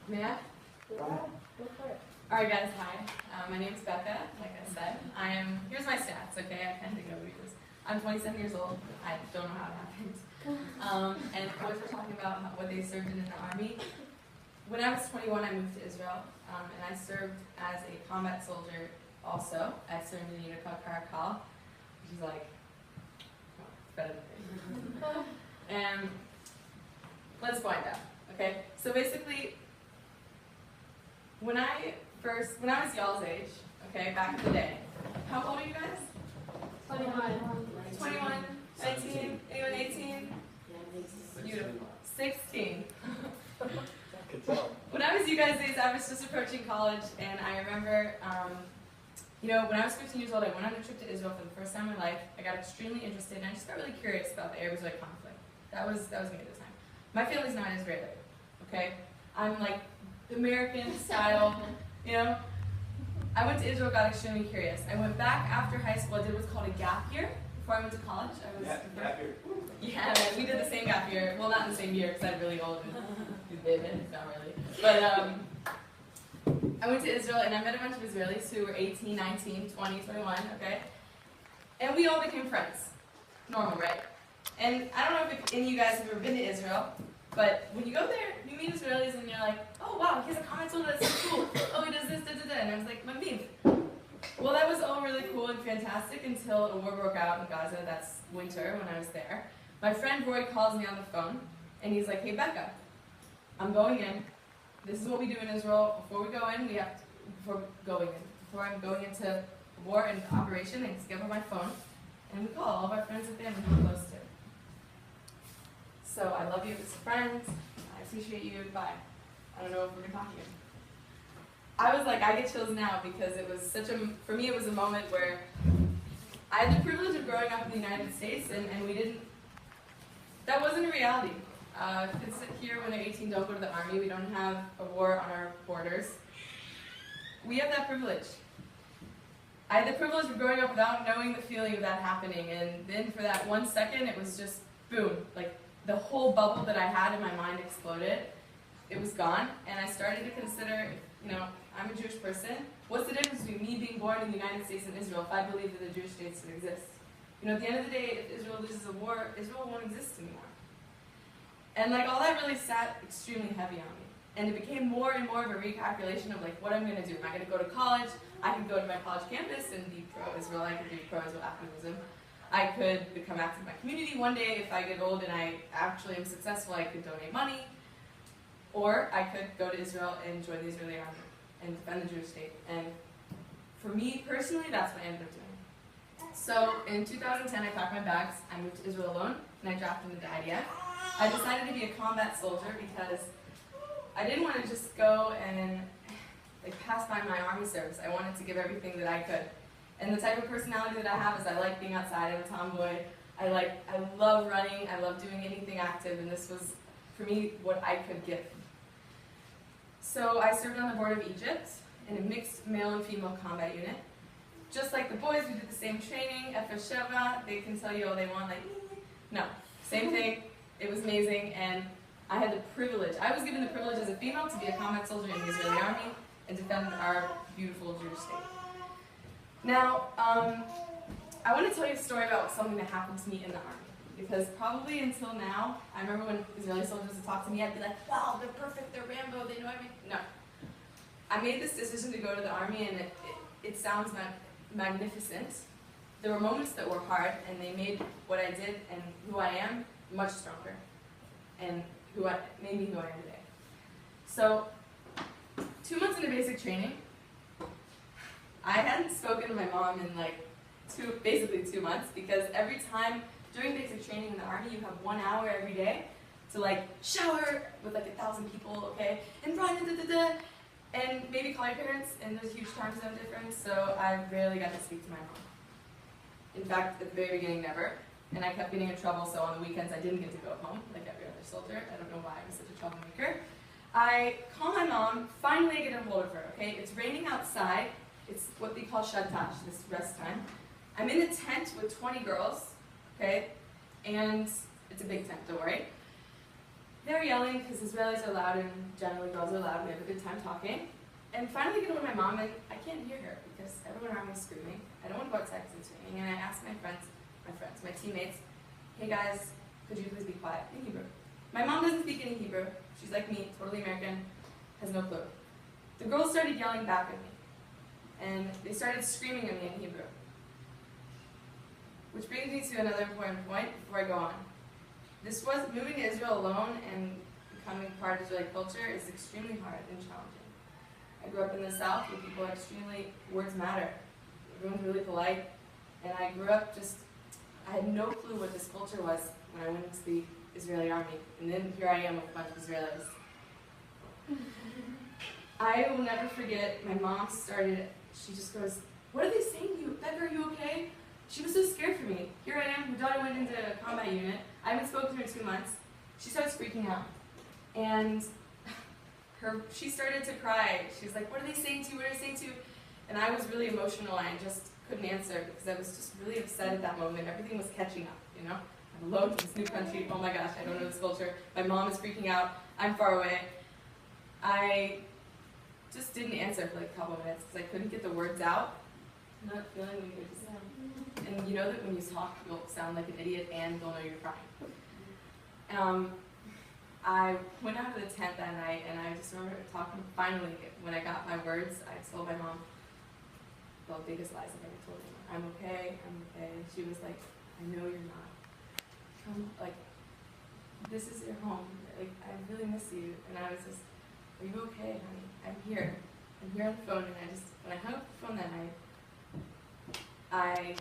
May I? Go for it. Alright guys, hi. My name's Becca, like I said. Here's my stats, okay? I kind of know this. I'm 27 years old. I don't know how it happened. And boys were talking about what they served in the army. When I was 21, I moved to Israel, and I served as a combat soldier also. I served in a unit called Karakal, which is like, oh, better than me. And let's find out, okay? So basically, when I was y'all's age, okay, back in the day, how old are you guys? 21. 21, 19, anyone 18? Beautiful. 16. When I was you guys' age, I was just approaching college, and I remember, when I was 15 years old, I went on a trip to Israel for the first time in my life. I got extremely interested, and I just got really curious about the Arab-Israeli conflict. That was me at the time. My family's not Israeli, okay? I'm like American style, I went to Israel, got extremely curious. I went back after high school. I did what's called a gap year before I went to college. Gap year. Yeah, man, we did the same gap year. Well, not in the same year because I'm really old and it's not really. But I went to Israel and I met a bunch of Israelis who were 18, 19, 20, 21, okay? And we all became friends. Normal, right? And I don't know if any of you guys have ever been to Israel, but when you go there, you meet Israelis and you're like, oh wow, he has a comment soldier, that's so cool. Oh, he does this, da da da. And I was like, Mamid. Well, that was all really cool and fantastic until a war broke out in Gaza. That's winter when I was there. My friend Roy calls me on the phone and he's like, hey Becca, I'm going in. This is what we do in Israel. Before I'm going into war and operation, I just give her my phone and we call all of our friends and family we're close to. So I love you as friends. I appreciate you. Bye. I don't know if we're gonna talk again. I was like, I get chills now because it was for me it was a moment where I had the privilege of growing up in the United States and that wasn't a reality. Kids here when they're 18 don't go to the army. We don't have a war on our borders. We have that privilege. I had the privilege of growing up without knowing the feeling of that happening, and then for that 1 second it was just boom, like the whole bubble that I had in my mind exploded. It was gone, and I started to consider, I'm a Jewish person. What's the difference between me being born in the United States and Israel if I believe that the Jewish state still exists? At the end of the day, if Israel loses a war, Israel won't exist anymore. And all that really sat extremely heavy on me. And it became more and more of a recalculation of what I'm going to do. Am I going to go to college? I could go to my college campus and be pro-Israel. I could do pro-Israel activism. I could become active in my community. One day, if I get old and I actually am successful, I could donate money. Or I could go to Israel and join the Israeli army and defend the Jewish state. And for me personally, that's what I ended up doing. So in 2010, I packed my bags. I moved to Israel alone, and I drafted into the IDF. I decided to be a combat soldier because I didn't want to just go and pass by my army service. I wanted to give everything that I could. And the type of personality that I have is I like being outside. I'm a tomboy. I love running. I love doing anything active, and this was, for me, what I could give. So I served on the board of Egypt in a mixed male and female combat unit. Just like the boys, we did the same training. F7, they can tell you all they want, no, same thing. It was amazing, and I had the privilege. I was given the privilege as a female to be a combat soldier in the Israeli army and defend our beautiful Jewish state. Now, I want to tell you a story about something that happened to me in the army. Because probably until now, I remember when Israeli soldiers would talk to me, I'd be like, wow, they're perfect, they're Rambo, they know everything. No. I made this decision to go to the army, and it sounds magnificent. There were moments that were hard, and they made what I did and who I am much stronger, and made me who I am today. So, 2 months into basic training, I hadn't spoken to my mom in basically 2 months, because every time during basic training in the army, you have 1 hour every day to shower with 1,000 people, okay, and run and maybe call your parents, and there's a huge time zone difference, so I rarely got to speak to my mom. In fact, at the very beginning, never. And I kept getting in trouble, so on the weekends I didn't get to go home, like every other soldier. I don't know why I was such a troublemaker. I call my mom, finally I get a hold of her, okay? It's raining outside. It's what they call shadtash, this rest time. I'm in a tent with 20 girls, okay? And it's a big tent, don't worry. they're yelling because Israelis are loud and generally girls are loud. We have a good time talking. And finally get over to my mom, and I can't hear her because everyone around me is screaming. I don't want to go outside because it's raining. And I asked my teammates, hey guys, could you please be quiet in Hebrew? My mom doesn't speak any Hebrew. She's like me, totally American, has no clue. The girls started yelling back at me, and they started screaming at me in Hebrew. Which brings me to another important point before I go on. Moving to Israel alone and becoming part of Israeli culture is extremely hard and challenging. I grew up in the South where people are words matter. Everyone's really polite. And I grew up I had no clue what this culture was when I went into the Israeli army. And then here I am with a bunch of Israelis. I will never forget, my mom she just goes, what are they saying to you? Becca, are you okay? She was so scared for me. Here I am, her daughter went into a combat unit. I haven't spoken to her in 2 months. She starts freaking out. And she started to cry. She was like, what are they saying to you? What are they saying to you? And I was really emotional. I just couldn't answer because I was just really upset at that moment. Everything was catching up, you know? I'm alone in this new country. Oh my gosh, I don't know this culture. My mom is freaking out. I'm far away. I just didn't answer for like a couple minutes because I couldn't get the words out. I'm not feeling when you're just... And you know that when you talk, you'll sound like an idiot and they'll know you're crying. I went out of the tent that night and I just remember talking, finally, when I got my words, I told my mom the biggest lies I've ever told her. I'm okay. And she was like, I know you're not. Come, this is your home. I really miss you. And I was just, are you okay, honey? I'm here on the phone. And when I hung up the phone that night, I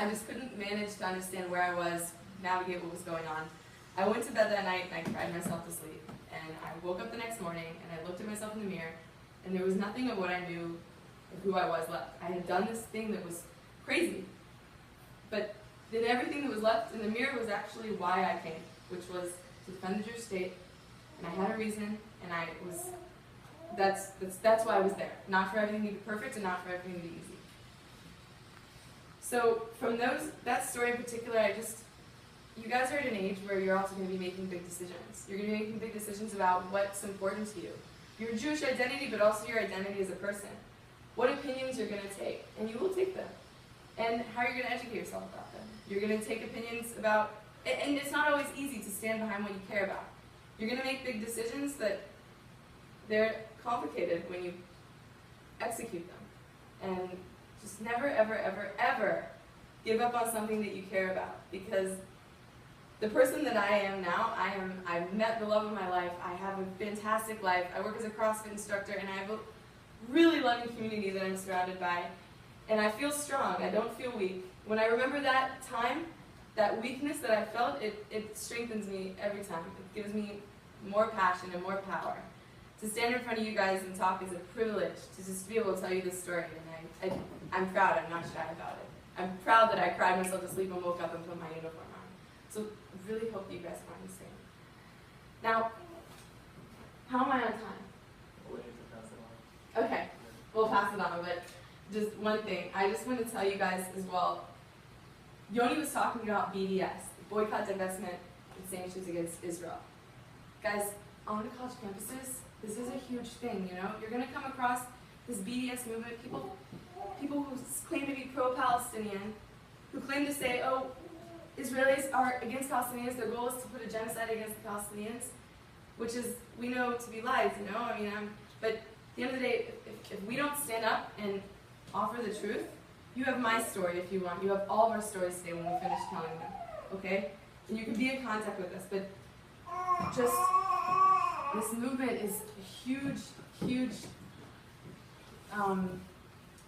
just couldn't manage to understand where I was, navigate what was going on. I went to bed that night and I cried myself to sleep. And I woke up the next morning and I looked at myself in the mirror and there was nothing of what I knew of who I was left. I had done this thing that was crazy. But then everything that was left in the mirror was actually why I came, which was to defend the Jewish state. And I had a reason and that's why I was there. Not for everything to be perfect and not for everything to be easy. So from that story in particular, you guys are at an age where you're also going to be making big decisions. You're going to be making big decisions about what's important to you. Your Jewish identity, but also your identity as a person. What opinions you're going to take, and you will take them. And how you're going to educate yourself about them. You're going to take opinions about, and it's not always easy to stand behind what you care about. You're going to make big decisions that they're complicated when you execute them. And just never, ever, ever, ever give up on something that you care about. Because the person that I am now, I've met the love of my life. I have a fantastic life. I work as a CrossFit instructor, and I have a really loving community that I'm surrounded by. And I feel strong. I don't feel weak. When I remember that time, that weakness that I felt, it strengthens me every time. It gives me more passion and more power. To stand in front of you guys and talk is a privilege, to just be able to tell you this story. And I'm proud. I'm not shy about it. I'm proud that I cried myself to sleep and woke up and put my uniform on. So I really hope you guys find the same. Now, how am I on time? Okay, we'll pass it on, but just one thing. I just want to tell you guys as well. Yoni was talking about BDS, boycott, divestment, and sanctions against Israel. Guys, on the college campuses, this is a huge thing, you know? You're going to come across this BDS movement, people who claim to be pro-Palestinian, who claim to say, oh, Israelis are against Palestinians, their goal is to put a genocide against the Palestinians, which is, we know to be lies, you know? But at the end of the day, if we don't stand up and offer the truth, you have my story if you want. You have all of our stories today when we finish telling them, okay? And you can be in contact with us, but just, this movement is a huge, huge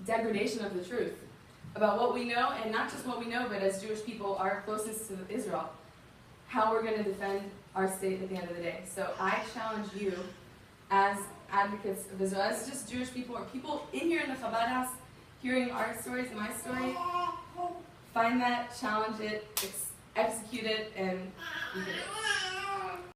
degradation of the truth about what we know, and not just what we know, but as Jewish people, our closest to Israel, how we're going to defend our state at the end of the day. So I challenge you as advocates of Israel, as just Jewish people, or people in here in the Chabad house, hearing our stories and my story, find that, challenge it, execute it, and you did it.